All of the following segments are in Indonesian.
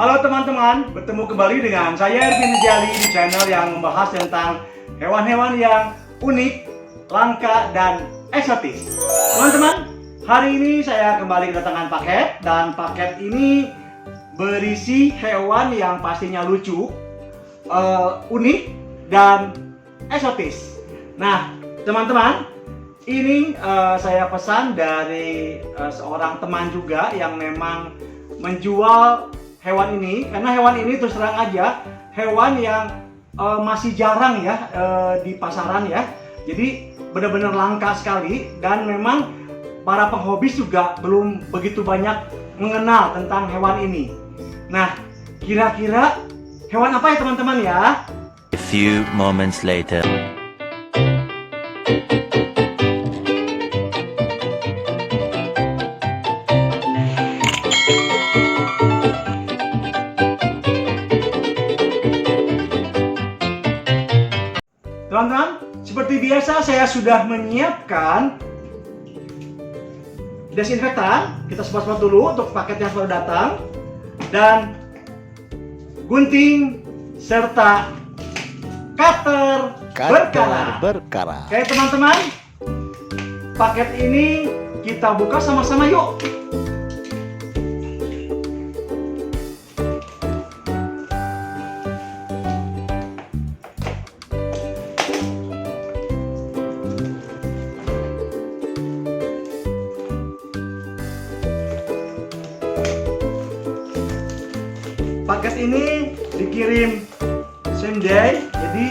Halo teman-teman, bertemu kembali dengan saya Ervin Jali di channel yang membahas tentang hewan-hewan yang unik, langka, dan eksotis. Teman-teman, hari ini saya kembali kedatangan paket, dan paket ini berisi hewan yang pastinya lucu, unik, dan eksotis. Nah, teman-teman, ini saya pesan dari seorang teman juga yang memang menjual hewan ini, karena hewan ini terus terang aja hewan yang masih jarang ya di pasaran ya. Jadi benar-benar langka sekali, dan memang para penghobis juga belum begitu banyak mengenal tentang hewan ini. Nah, kira-kira hewan apa ya teman-teman ya? A few moments later. Teman-teman, seperti biasa saya sudah menyiapkan desinfektan. Kita semprot dulu untuk paket yang baru datang, dan gunting serta cutter berkala. Oke teman-teman, paket ini kita buka sama-sama yuk. Paket ini dikirim same day, jadi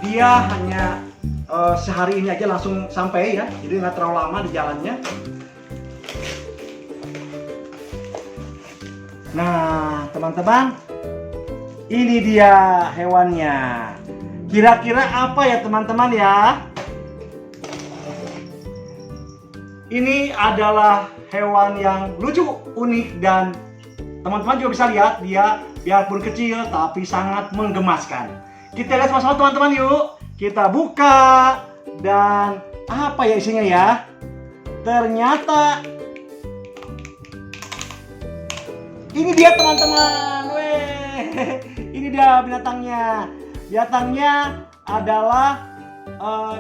dia hanya sehari ini aja langsung sampai ya, jadi nggak terlalu lama di jalannya. Nah teman-teman, ini dia hewannya. Kira-kira apa ya teman-teman ya? Ini adalah hewan yang lucu, unik, dan teman-teman juga bisa lihat dia biarpun kecil tapi sangat menggemaskan. Kita lihat sama-sama teman-teman yuk. Kita buka, dan apa ya isinya ya? Ternyata ini dia teman-teman. Weh, ini dia binatangnya. Binatangnya adalah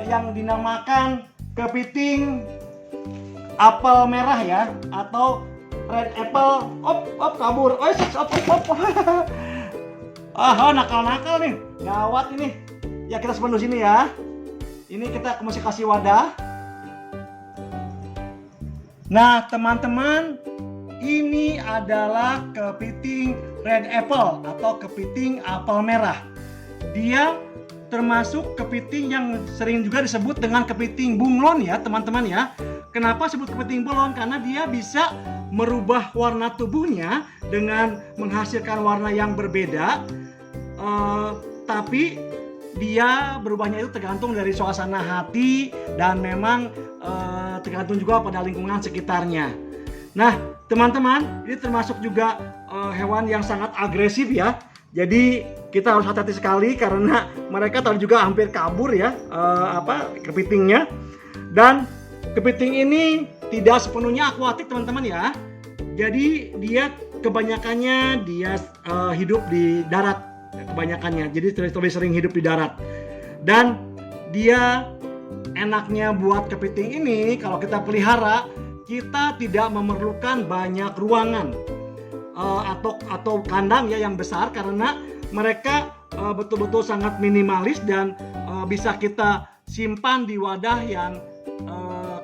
yang dinamakan kepiting apel merah ya, atau red apple. Kabur. Nakal-nakal nih. Gawat ini. Ya kita simpan dulu sini ya. Ini kita mesti kasih wadah. Nah, teman-teman, ini adalah kepiting red apple atau kepiting apel merah. Dia termasuk kepiting yang sering juga disebut dengan kepiting bunglon ya, teman-teman ya. Kenapa sebut kepiting bunglon? Karena dia bisa merubah warna tubuhnya dengan menghasilkan warna yang berbeda, tapi dia berubahnya itu tergantung dari suasana hati, dan memang tergantung juga pada lingkungan sekitarnya. Nah teman-teman, ini termasuk juga hewan yang sangat agresif ya. Jadi kita harus hati-hati sekali, karena mereka tadi juga hampir kabur ya, kepitingnya. Dan kepiting ini tidak sepenuhnya akuatik teman-teman ya. Jadi dia kebanyakannya hidup di darat, kebanyakannya. Jadi lebih sering hidup di darat. Dan dia enaknya buat kepiting ini, kalau kita pelihara, kita tidak memerlukan banyak ruangan atau kandang ya yang besar, karena mereka betul-betul sangat minimalis, dan bisa kita simpan di wadah yang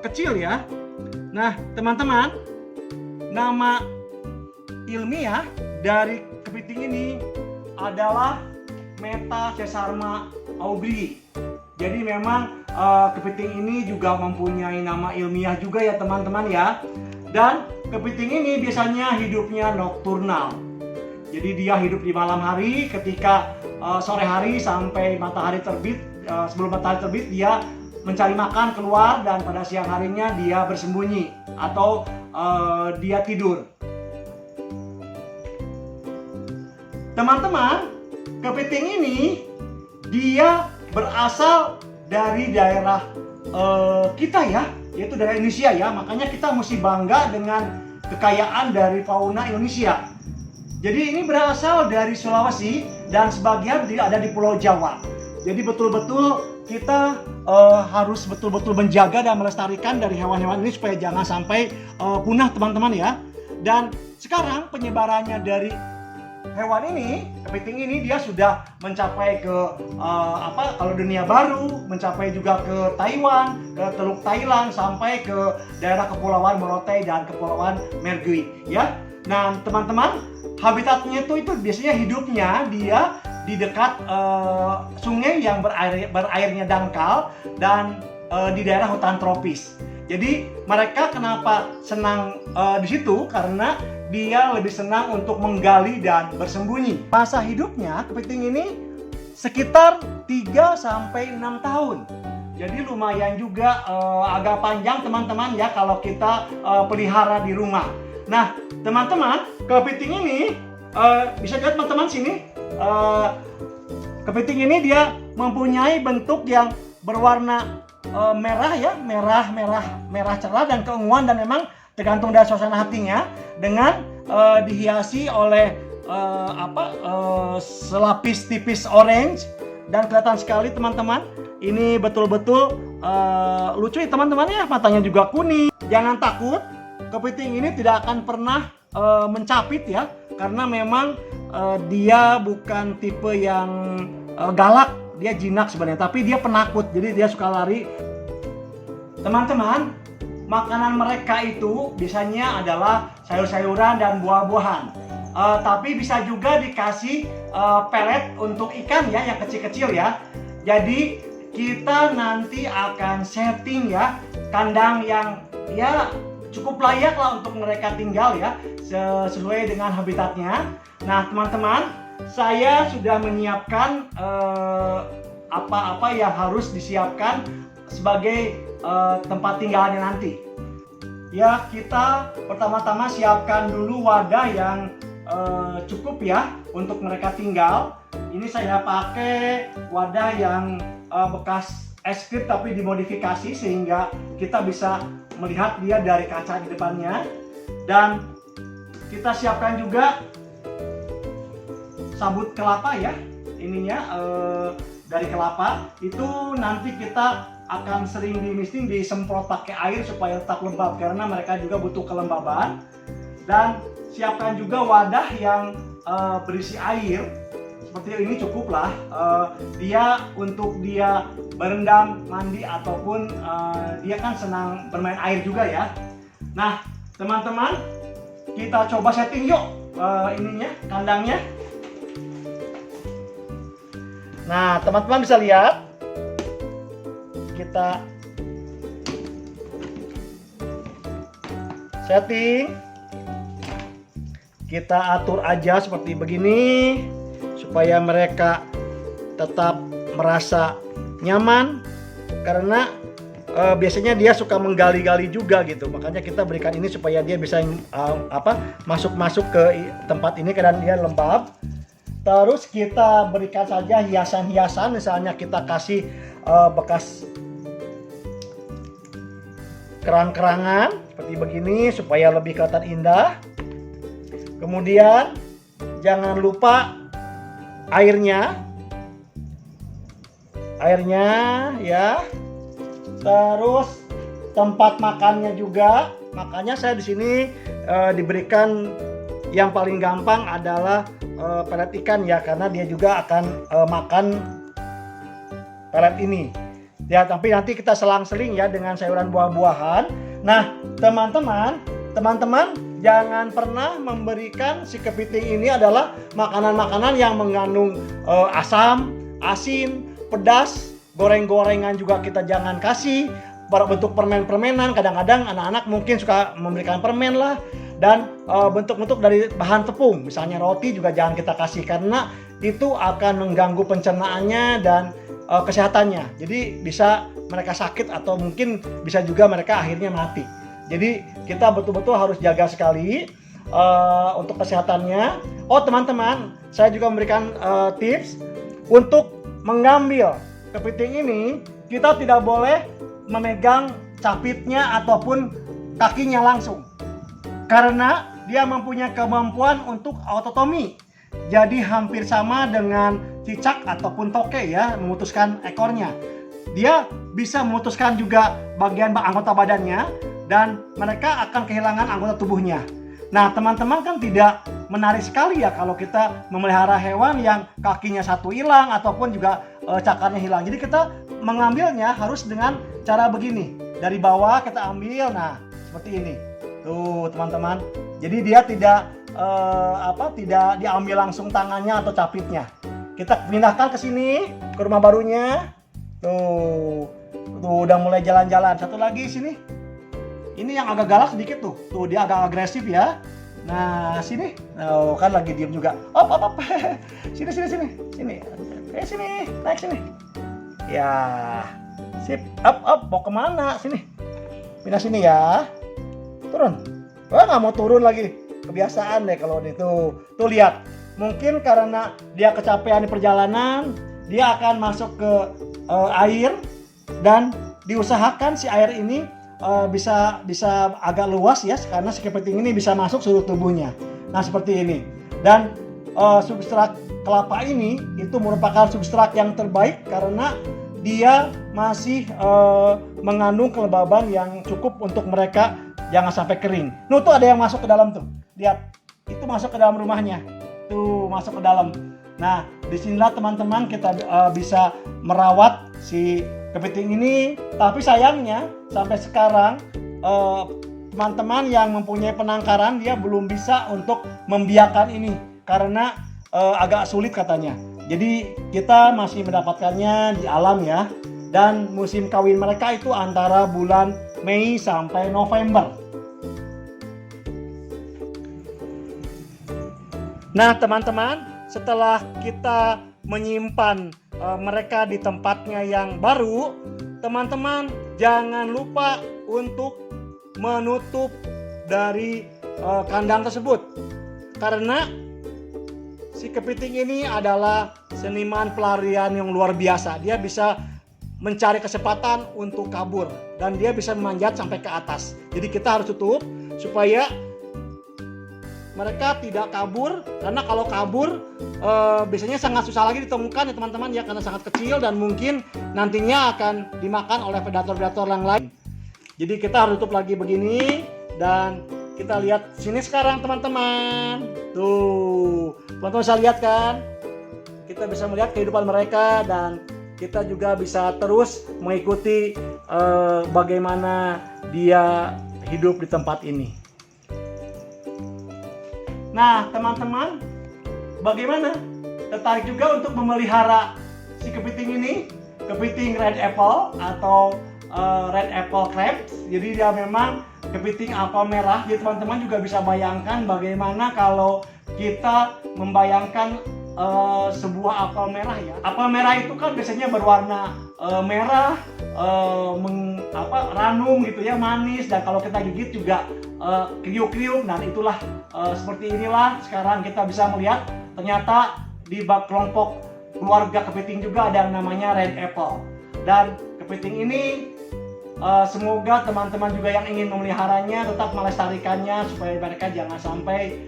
kecil ya. Nah teman-teman, nama ilmiah dari kepiting ini adalah Metacesarma aubry. Jadi memang kepiting ini juga mempunyai nama ilmiah juga ya teman-teman ya. Dan kepiting ini biasanya hidupnya nokturnal. Jadi dia hidup di malam hari, ketika sore hari sampai matahari terbit. Sebelum matahari terbit dia mencari makan keluar, dan pada siang harinya dia bersembunyi atau dia tidur. Teman-teman, kepiting ini dia berasal dari daerah kita ya, yaitu daerah Indonesia ya. Makanya kita mesti bangga dengan kekayaan dari fauna Indonesia. Jadi ini berasal dari Sulawesi dan sebagian ada di Pulau Jawa. Jadi betul-betul kita harus betul-betul menjaga dan melestarikan dari hewan-hewan ini supaya jangan sampai punah teman-teman ya. Dan sekarang penyebarannya dari hewan ini, kepiting ini dia sudah mencapai ke kalau dunia baru, mencapai juga ke Taiwan, ke Teluk Thailand, sampai ke daerah Kepulauan Morotai dan Kepulauan Mergui ya. Nah teman-teman, habitatnya itu biasanya hidupnya dia di dekat sungai yang berairnya dangkal dan di daerah hutan tropis. Jadi mereka kenapa senang di situ? Karena dia lebih senang untuk menggali dan bersembunyi. Masa hidupnya kepiting ini sekitar 3-6 tahun. Jadi lumayan juga agak panjang teman-teman ya kalau kita pelihara di rumah. Nah teman-teman, kepiting ini bisa lihat teman-teman sini. Kepiting ini dia mempunyai bentuk yang berwarna merah ya, merah cerah dan keunguan, dan memang tergantung dari suasana hatinya dengan dihiasi oleh selapis tipis orange, dan kelihatan sekali teman-teman. Ini betul-betul lucu ya teman-teman ya, matanya juga kuning. Jangan takut, kepiting ini tidak akan pernah mencapit ya, karena memang dia bukan tipe yang galak, dia jinak sebenarnya, tapi dia penakut, jadi dia suka lari. Teman-teman, makanan mereka itu biasanya adalah sayur-sayuran dan buah-buahan. Tapi bisa juga dikasih pelet untuk ikan ya, yang kecil-kecil ya. Jadi kita nanti akan setting ya kandang yang ya cukup layak lah untuk mereka tinggal ya, sesuai dengan habitatnya. Nah teman-teman, saya sudah menyiapkan apa-apa yang harus disiapkan sebagai tempat tinggalnya nanti. Ya, kita pertama-tama siapkan dulu wadah yang cukup ya untuk mereka tinggal. Ini saya pakai wadah yang bekas es krim tapi dimodifikasi sehingga kita bisa melihat dia dari kaca di depannya. Dan kita siapkan juga sabut kelapa ya, ininya dari kelapa. Itu nanti kita akan sering disemprot pakai air supaya tetap lembab, karena mereka juga butuh kelembaban. Dan siapkan juga wadah yang berisi air seperti ini, cukuplah dia untuk dia berendam, mandi, ataupun dia kan senang bermain air juga ya. Nah teman-teman, kita coba setting yuk ininya, kandangnya. Nah teman-teman bisa lihat, kita setting, kita atur aja seperti begini supaya mereka tetap merasa nyaman, karena biasanya dia suka menggali-gali juga gitu. Makanya kita berikan ini supaya dia bisa masuk-masuk ke tempat ini dan dia lembab. Terus kita berikan saja hiasan-hiasan, misalnya kita kasih bekas kerang-kerangan seperti begini supaya lebih kelihatan indah. Kemudian jangan lupa airnya ya. Terus tempat makannya juga. Makanya saya di sini diberikan yang paling gampang adalah pelet ikan ya, karena dia juga akan makan pelet ini. Ya, tapi nanti kita selang-seling ya dengan sayuran buah-buahan. Nah, teman-teman jangan pernah memberikan si kepiting ini adalah makanan-makanan yang mengandung asam, asin, pedas, goreng-gorengan juga kita jangan kasih. Bentuk permen-permenan, kadang-kadang anak-anak mungkin suka memberikan permen lah. Dan bentuk-bentuk dari bahan tepung, misalnya roti juga jangan kita kasih, karena itu akan mengganggu pencernaannya dan kesehatannya. Jadi bisa mereka sakit atau mungkin bisa juga mereka akhirnya mati. Jadi kita betul-betul harus jaga sekali untuk kesehatannya. Oh teman-teman, saya juga memberikan tips untuk mengambil kepiting ini. Kita tidak boleh memegang capitnya ataupun kakinya langsung, karena dia mempunyai kemampuan untuk autotomi. Jadi hampir sama dengan cicak ataupun toke ya, memutuskan ekornya. Dia bisa memutuskan juga bagian anggota badannya dan mereka akan kehilangan anggota tubuhnya. Nah, teman-teman kan tidak menarik sekali ya kalau kita memelihara hewan yang kakinya satu hilang ataupun juga cakarnya hilang. Jadi kita mengambilnya harus dengan cara begini. Dari bawah kita ambil, nah seperti ini. Tuh teman-teman. Jadi dia tidak diambil langsung tangannya atau capitnya. Kita pindahkan ke sini, ke rumah barunya. Tuh udah mulai jalan-jalan. Satu lagi sini. Ini yang agak galak sedikit tuh. Tuh dia agak agresif ya. Nah, sini. Oh, kan lagi diem juga. Op. Sini. Sini. Sini. Naik sini. Ya. Sip. Up. Mau kemana? Sini. Pindah sini ya. Turun. Wah, nggak mau turun lagi. Kebiasaan deh kalau itu. Tuh lihat. Mungkin karena dia kecapean di perjalanan, dia akan masuk ke air dan diusahakan si air ini bisa agak luas ya, karena si kepiting ini bisa masuk seluruh tubuhnya. Nah seperti ini. Dan substrat kelapa ini itu merupakan substrat yang terbaik karena dia masih mengandung kelembaban yang cukup untuk mereka jangan sampai kering. Tuh ada yang masuk ke dalam tuh. Lihat, itu masuk ke dalam rumahnya. Tuh masuk ke dalam. Nah disinilah teman-teman kita bisa merawat si kepiting ini, tapi sayangnya sampai sekarang teman-teman yang mempunyai penangkaran dia belum bisa untuk membiarkan ini karena agak sulit katanya. Jadi kita masih mendapatkannya di alam ya. Dan musim kawin mereka itu antara bulan Mei sampai November. Nah teman-teman, setelah kita menyimpan mereka di tempatnya yang baru, teman-teman jangan lupa untuk menutup dari kandang tersebut karena si kepiting ini adalah seniman pelarian yang luar biasa. Dia bisa mencari kesempatan untuk kabur dan dia bisa memanjat sampai ke atas. Jadi kita harus tutup supaya mereka tidak kabur, karena kalau kabur biasanya sangat susah lagi ditemukan ya teman-teman ya, karena sangat kecil dan mungkin nantinya akan dimakan oleh predator-predator yang lain. Jadi kita harus tutup lagi begini dan kita lihat sini sekarang teman-teman. Tuh, teman-teman bisa lihat kan? Kita bisa melihat kehidupan mereka dan kita juga bisa terus mengikuti bagaimana dia hidup di tempat ini. Nah teman-teman, bagaimana? Tertarik juga untuk memelihara si kepiting ini? Kepiting red apple atau red apple crab. Jadi dia memang kepiting apel merah. Jadi teman-teman juga bisa bayangkan bagaimana kalau kita membayangkan sebuah apel merah ya. Apel merah itu kan biasanya berwarna merah, ranum gitu ya, manis, dan kalau kita gigit juga kriuk-kriuk. Dan itulah seperti inilah sekarang kita bisa melihat ternyata di kelompok keluarga kepiting juga ada yang namanya red apple. Dan kepiting ini semoga teman-teman juga yang ingin memeliharanya tetap melestarikannya supaya mereka jangan sampai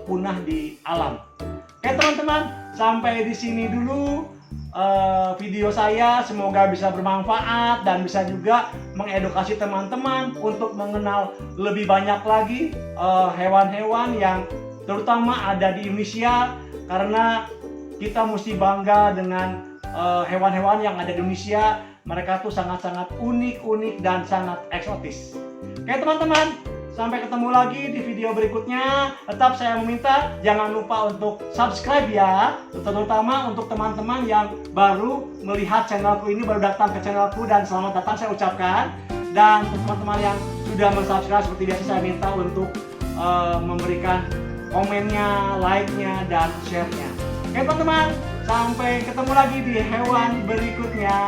punah di alam. Oke teman-teman, sampai di sini dulu video saya. Semoga bisa bermanfaat dan bisa juga mengedukasi teman-teman untuk mengenal lebih banyak lagi hewan-hewan yang terutama ada di Indonesia, karena kita mesti bangga dengan hewan-hewan yang ada di Indonesia. Mereka tuh sangat-sangat unik dan sangat eksotis. Oke teman-teman, sampai ketemu lagi di video berikutnya. Tetap saya meminta jangan lupa untuk subscribe ya, terutama untuk teman-teman yang baru melihat channelku ini, baru datang ke channelku, dan selamat datang saya ucapkan. Dan teman-teman yang sudah mensubscribe seperti biasa saya minta untuk memberikan komennya, like-nya, dan share-nya. Oke teman-teman, sampai ketemu lagi di hewan berikutnya.